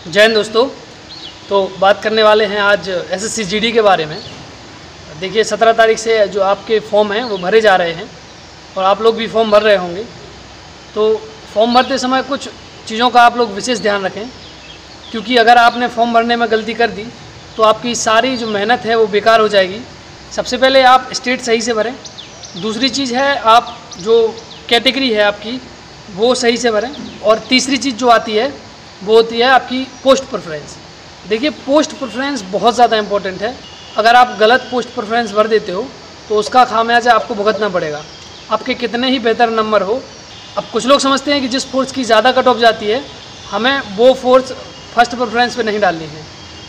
जय हिंद दोस्तों। तो बात करने वाले हैं आज एसएससी जीडी के बारे में। देखिए 17 तारीख से जो आपके फॉर्म हैं वो भरे जा रहे हैं और आप लोग भी फॉर्म भर रहे होंगे। तो फॉर्म भरते समय कुछ चीज़ों का आप लोग विशेष ध्यान रखें, क्योंकि अगर आपने फॉर्म भरने में गलती कर दी तो आपकी सारी जो मेहनत है वो बेकार हो जाएगी। सबसे पहले आप स्टेट सही से भरें। दूसरी चीज़ है आप जो कैटेगरी है आपकी वो सही से भरें। और तीसरी चीज़ जो आती है वो होती है आपकी पोस्ट प्रेफरेंस। देखिए पोस्ट प्रेफरेंस बहुत ज़्यादा इंपॉर्टेंट है। अगर आप गलत पोस्ट प्रेफरेंस भर देते हो तो उसका खामियाजा आपको भुगतना पड़ेगा, आपके कितने ही बेहतर नंबर हो। अब कुछ लोग समझते हैं कि जिस फोर्स की ज़्यादा कट ऑफ जाती है हमें वो फोर्स फर्स्ट प्रेफरेंस पे नहीं डालनी है।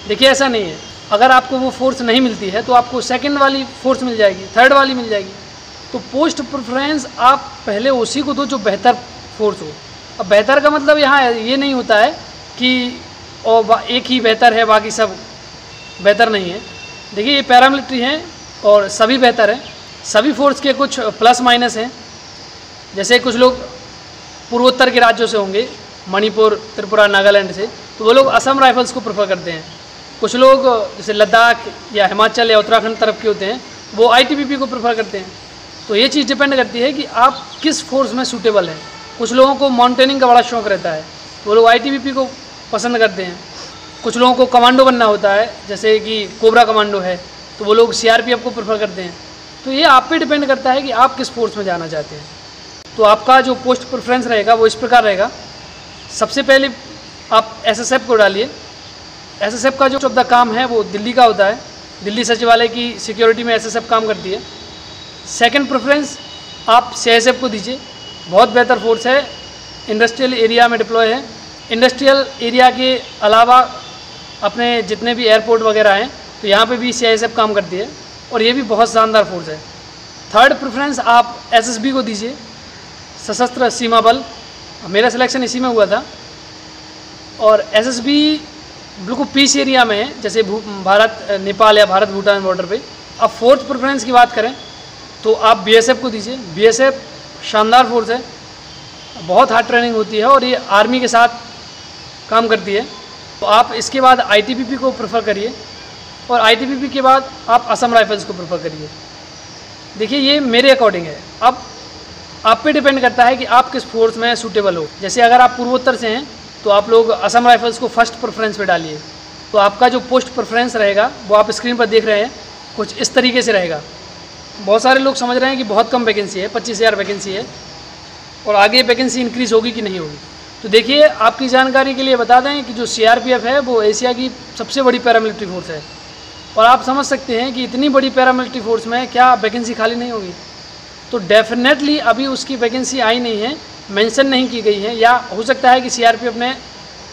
देखिए ऐसा नहीं है। अगर आपको वो फोर्स नहीं मिलती है तो आपको सेकंड वाली फोर्स मिल जाएगी, थर्ड वाली मिल जाएगी। तो पोस्ट प्रेफरेंस आप पहले उसी को दो जो बेहतर फोर्स हो। अब बेहतर का मतलब यहाँ ये नहीं होता है कि और एक ही बेहतर है बाकी सब बेहतर नहीं है। देखिए ये पैरामिलिट्री हैं और सभी बेहतर हैं। सभी फोर्स के कुछ प्लस माइनस हैं। जैसे कुछ लोग पूर्वोत्तर के राज्यों से होंगे, मणिपुर, त्रिपुरा, नागालैंड से, तो वो लोग असम राइफल्स को प्रेफर करते हैं। कुछ लोग जैसे लद्दाख या हिमाचल या उत्तराखंड तरफ के होते हैं वो आईटीबीपी को प्रेफर करते हैं। तो ये चीज़ डिपेंड करती है कि आप किस फोर्स में सूटेबल हैं। कुछ लोगों को माउंटेनिंग का बड़ा शौक़ रहता है, वो लोग आईटीबीपी को पसंद करते हैं। कुछ लोगों को कमांडो बनना होता है, जैसे कि कोबरा कमांडो है, तो वो लोग सीआरपीएफ को प्रेफर करते हैं। तो ये आप पे डिपेंड करता है कि आप किस फोर्स में जाना चाहते हैं। तो आपका जो पोस्ट प्रेफरेंस रहेगा वो इस प्रकार रहेगा। सबसे पहले आप एसएसएफ को डालिए। एसएसएफ का जो शब्द काम है वो दिल्ली का होता है। दिल्ली सचिवालय की सिक्योरिटी में एसएसएफ काम करती है। सेकंड प्रेफरेंस आप सीआईएसएफ को दीजिए, बहुत बेहतर फोर्स है, इंडस्ट्रियल एरिया में डिप्लॉय है। इंडस्ट्रियल एरिया के अलावा अपने जितने भी एयरपोर्ट वगैरह हैं तो यहाँ पे भी सीआईएसएफ काम करती है और ये भी बहुत शानदार फोर्स है। थर्ड प्रेफरेंस आप एसएसबी को दीजिए, सशस्त्र सीमा बल। मेरा सिलेक्शन इसी में हुआ था और एसएसबी बिल्कुल पीस एरिया में है, जैसे भारत नेपाल या भारत भूटान बॉर्डर पे। अब फोर्थ प्रेफरेंस की बात करें तो आप बीएसएफ को दीजिए। बीएसएफ शानदार फोर्स है, बहुत हार्ड ट्रेनिंग होती है और ये आर्मी के साथ काम करती है। तो आप इसके बाद आईटीबीपी को प्रेफर करिए और आईटीबीपी के बाद आप असम राइफल्स को प्रेफर करिए। देखिए ये मेरे अकॉर्डिंग है। अब आप पे डिपेंड करता है कि आप किस फोर्स में सूटेबल हो। जैसे अगर आप पूर्वोत्तर से हैं तो आप लोग असम राइफल्स को फर्स्ट प्रेफरेंस पे डालिए। तो आपका जो पोस्ट प्रेफरेंस रहेगा वो आप स्क्रीन पर देख रहे हैं, कुछ इस तरीके से रहेगा। बहुत सारे लोग समझ रहे हैं कि बहुत कम वैकेंसी है, 25,000 वैकेंसी है और आगे वैकेंसी इंक्रीज़ होगी कि नहीं होगी। तो देखिए आपकी जानकारी के लिए बता दें कि जो सीआरपीएफ है वो एशिया की सबसे बड़ी पैरामिलिट्री फोर्स है और आप समझ सकते हैं कि इतनी बड़ी पैरामिलिट्री फोर्स में क्या वैकेंसी खाली नहीं होगी। तो डेफिनेटली अभी उसकी वैकेंसी आई नहीं है, मेंशन नहीं की गई है, या हो सकता है कि सीआरपीएफ ने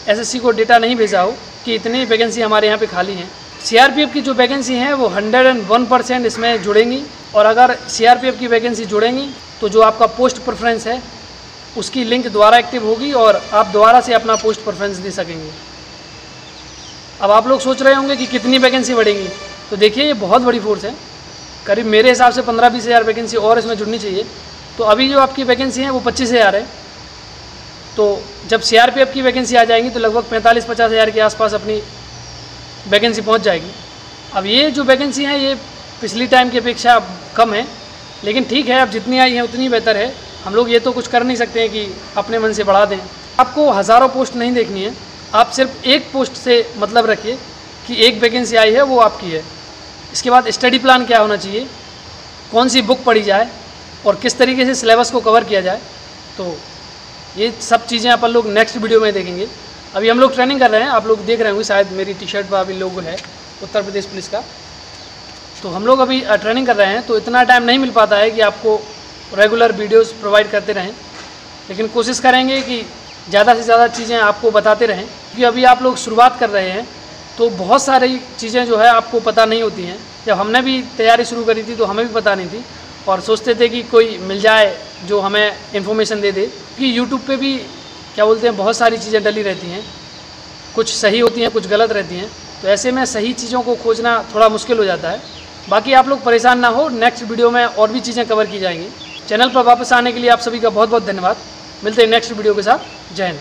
एसएससी को डेटा नहीं भेजा हो कि इतनी वैकेंसी हमारे यहाँ पे खाली हैं। सीआरपीएफ की जो वैकेंसी हैं वो 101% इसमें जुड़ेंगी और अगर सीआरपीएफ की वैकेंसी जुड़ेंगी तो जो आपका पोस्ट प्रेफरेंस है उसकी लिंक दोबारा एक्टिव होगी और आप दोबारा से अपना पोस्ट प्रेफरेंस दे सकेंगे। अब आप लोग सोच रहे होंगे कि कितनी वैकेंसी बढ़ेगी। तो देखिए ये बहुत बड़ी फोर्स है, करीब मेरे हिसाब से 15-20 हज़ार वैकेंसी और इसमें जुड़नी चाहिए। तो अभी जो आपकी वैकेंसी है वो 25,000 है। तो जब सीआरपीएफ की वैकेंसी आ जाएंगी तो लगभग 45-50 हज़ार के आसपास अपनी वैकेंसी पहुंच जाएगी। अब ये जो वैकेंसी है ये पिछली टाइम की अपेक्षा कम है, लेकिन ठीक है, अब जितनी आई हैं उतनी बेहतर है। हम लोग ये तो कुछ कर नहीं सकते हैं कि अपने मन से बढ़ा दें। आपको हज़ारों पोस्ट नहीं देखनी है, आप सिर्फ एक पोस्ट से मतलब रखिए कि एक वैकेंसी आई है वो आपकी है। इसके बाद स्टडी प्लान क्या होना चाहिए, कौन सी बुक पढ़ी जाए और किस तरीके से सिलेबस को कवर किया जाए। तो ये सब चीज़ें अपन लोग नेक्स्ट वीडियो में देखेंगे। अभी हम लोग ट्रेनिंग कर रहे हैं, आप लोग देख रहे होंगे शायद मेरी टी शर्ट पर अभी लोगो है उत्तर प्रदेश पुलिस का। तो हम लोग अभी ट्रेनिंग कर रहे हैं तो इतना टाइम नहीं मिल पाता है कि आपको रेगुलर वीडियोस प्रोवाइड करते रहें, लेकिन कोशिश करेंगे कि ज़्यादा से ज़्यादा चीज़ें आपको बताते रहें। क्योंकि अभी आप लोग शुरुआत कर रहे हैं तो बहुत सारी चीज़ें जो है आपको पता नहीं होती हैं। जब हमने भी तैयारी शुरू करी थी तो हमें भी पता नहीं थी और सोचते थे कि कोई मिल जाए जो हमें इन्फॉर्मेशन दे दे। क्योंकि यूट्यूब पे भी क्या बोलते हैं बहुत सारी चीज़ें डली रहती हैं, कुछ सही होती हैं कुछ गलत रहती हैं। तो ऐसे में सही चीज़ों को खोजना थोड़ा मुश्किल हो जाता है। बाकी आप लोग परेशान ना हो, नेक्स्ट वीडियो में और भी चीज़ें कवर की जाएंगी। चैनल पर वापस आने के लिए आप सभी का बहुत बहुत धन्यवाद। मिलते हैं नेक्स्ट वीडियो के साथ। जय हिंद।